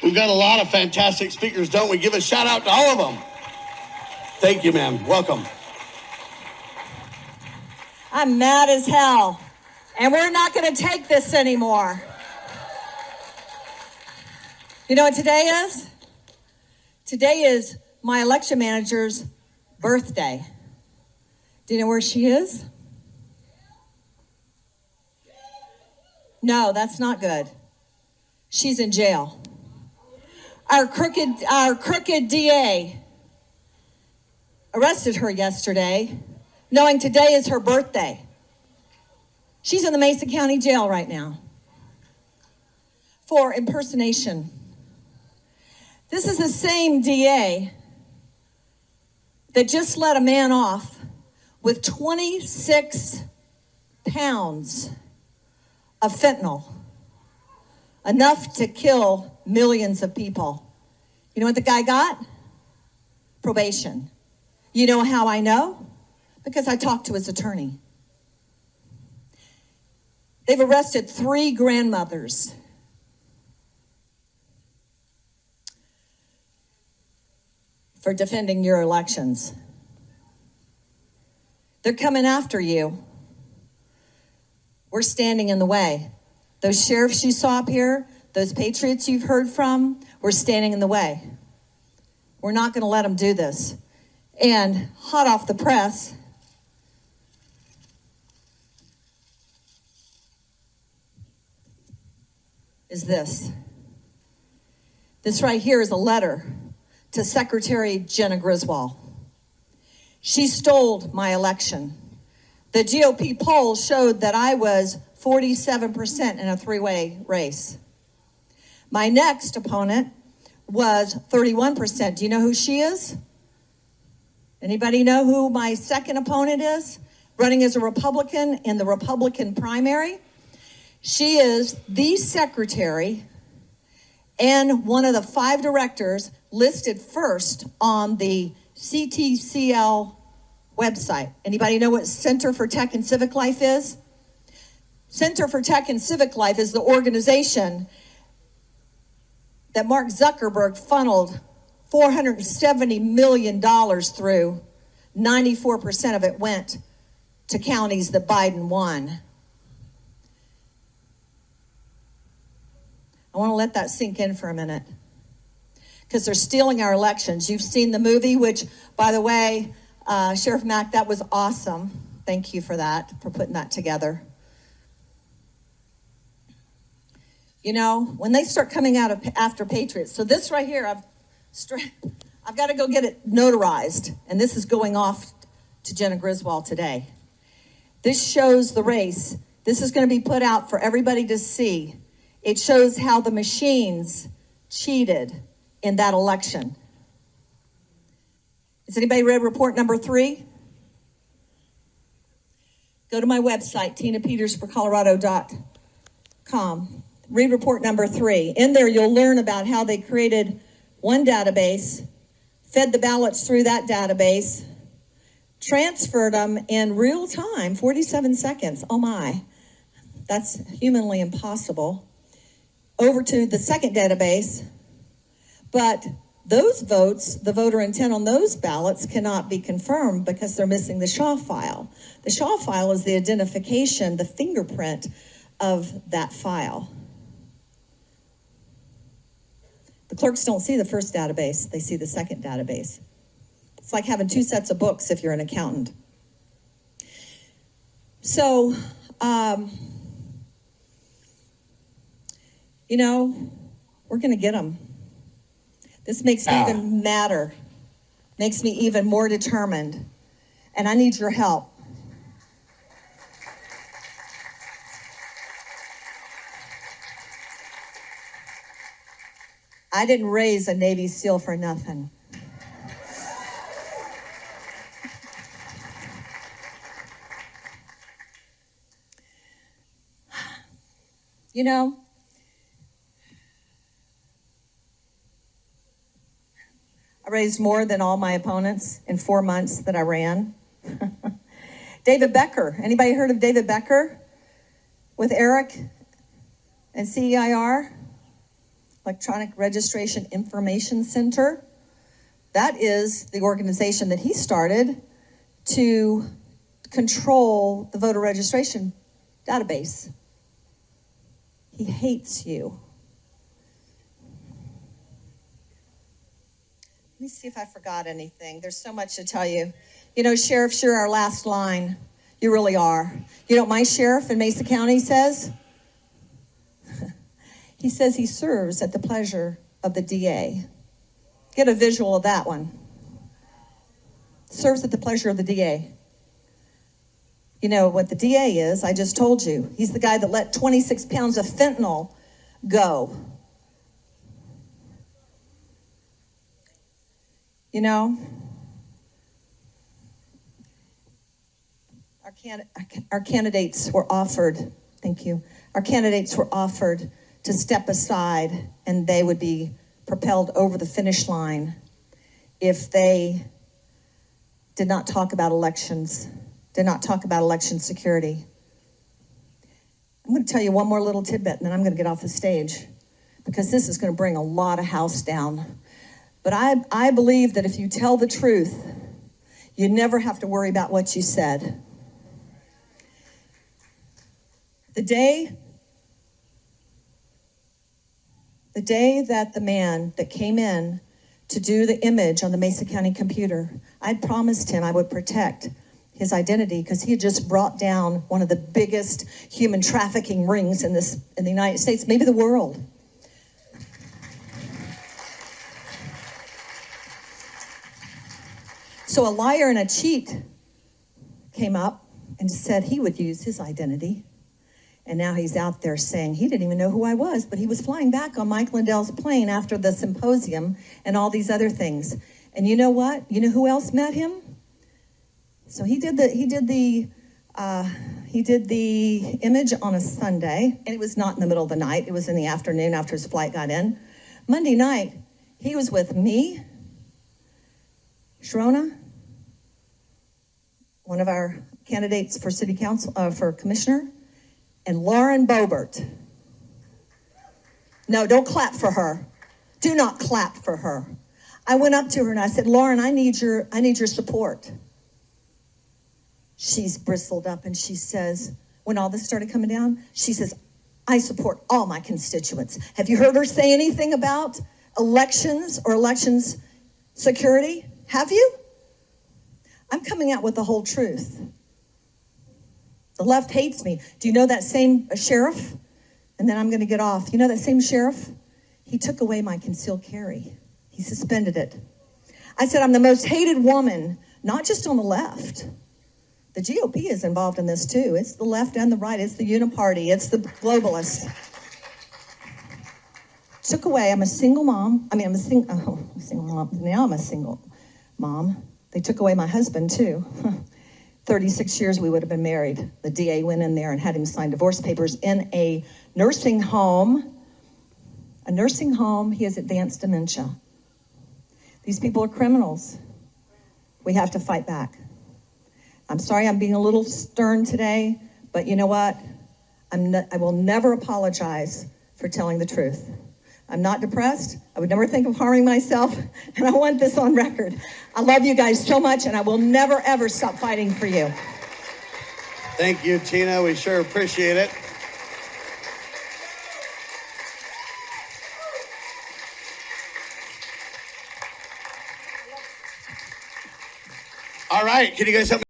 We've got a lot of fantastic speakers, don't we? Give a shout out to all of them. Thank you, ma'am. Welcome. I'm mad as hell, and we're not going to take this anymore. You know what today is? Today is my election manager's birthday. Do you know where she is? No, that's not good. She's in jail. Our crooked DA arrested her yesterday, knowing today is her birthday. She's in the Mesa County Jail right now for impersonation. This is the same DA that just let a man off with 26 pounds of fentanyl, enough to kill millions of people. You know what the guy got? Probation. You know how I know? Because I talked to his attorney. They've arrested 3 grandmothers. For defending your elections. They're coming after you. We're standing in the way. Those sheriffs you saw up here, those patriots you've heard from, we're standing in the way. We're not going to let them do this. And hot off the press, is this. This right here is a letter to Secretary Jenna Griswold. She stole my election. The GOP poll showed that I was 47% in a 3-way race. My next opponent was 31%. Do you know who she is? Anybody know who my second opponent is? Running as a Republican in the Republican primary. She is the secretary and one of the 5 directors listed first on the CTCL website. Anybody know what Center for Tech and Civic Life is? Center for Tech and Civic Life is the organization that Mark Zuckerberg funneled $470 million through. 94% of it went to counties that Biden won. I want to let that sink in for a minute, because they're stealing our elections. You've seen the movie, which, by the way, Sheriff Mack, that was awesome. Thank you for that, for putting that together. You know, when they start coming out after patriots, so this right here, I've got to go get it notarized, and this is going off to Jenna Griswold today. This shows the race. This is going to be put out for everybody to see. It shows how the machines cheated in that election. Has anybody read report number 3? Go to my website, tinapetersforcolorado.com. Read report number 3. In there, you'll learn about how they created one database, fed the ballots through that database, transferred them in real time, 47 seconds. Oh my, that's humanly impossible. Over to the second database, but those votes, the voter intent on those ballots cannot be confirmed because they're missing the SHA file. The SHA file is the identification, the fingerprint of that file. The clerks don't see the first database, they see the second database. It's like having 2 sets of books if you're an accountant. So, you know, we're going to get them. This makes me even madder, makes me even more determined, and I need your help. I didn't raise a Navy SEAL for nothing. You know, I raised more than all my opponents in 4 months that I ran. David Becker. Anybody heard of David Becker with Eric and CEIR? Electronic Registration Information Center. That is the organization that he started to control the voter registration database. He hates you. Let me see if I forgot anything. There's so much to tell you. You know, sheriffs, you're our last line. You really are. You know what my sheriff in Mesa County says? He says he serves at the pleasure of the DA. Get a visual of that one. Serves at the pleasure of the DA. You know what the DA is? I just told you. He's the guy that let 26 pounds of fentanyl go. You know, our candidates were offered, thank you, our candidates were offered to step aside and they would be propelled over the finish line if they did not talk about elections, did not talk about election security. I'm going to tell you one more little tidbit and then I'm going to get off the stage because this is going to bring a lot of house down. But I believe that if you tell the truth, you never have to worry about what you said. The day that the man that came in to do the image on the Mesa County computer, I promised him I would protect his identity because he had just brought down one of the biggest human trafficking rings in the United States, maybe the world. So a liar and a cheat came up and said he would use his identity. And now he's out there saying he didn't even know who I was, but he was flying back on Mike Lindell's plane after the symposium and all these other things. And you know what? You know who else met him? So he did the image on a Sunday, and it was not in the middle of the night. It was in the afternoon after his flight got in. Monday night, he was with me, Sharona, one of our candidates for city council, for commissioner, and Lauren Boebert. No, don't clap for her. Do not clap for her. I went up to her and I said, Lauren, I need your support. She's bristled up and she says, when all this started coming down, she says, I support all my constituents. Have you heard her say anything about elections or elections security? Have you? I'm coming out with the whole truth. The left hates me. Do you know that same sheriff? And then I'm going to get off. You know that same sheriff? He took away my concealed carry. He suspended it. I said, I'm the most hated woman, not just on the left. The GOP is involved in this too. It's the left and the right. It's the uniparty. It's the globalists. Took away, I'm a single mom. I'm a single mom. Now I'm a single mom. They took away my husband too. 36 years we would have been married. The DA went in there and had him sign divorce papers in a nursing home. A nursing home, he has advanced dementia. These people are criminals. We have to fight back. I'm sorry I'm being a little stern today, but you know what? I will never apologize for telling the truth. I'm not depressed. I would never think of harming myself, and I want this on record. I love you guys so much, and I will never, ever stop fighting for you. Thank you, Tina. We sure appreciate it. All right, can you guys help me?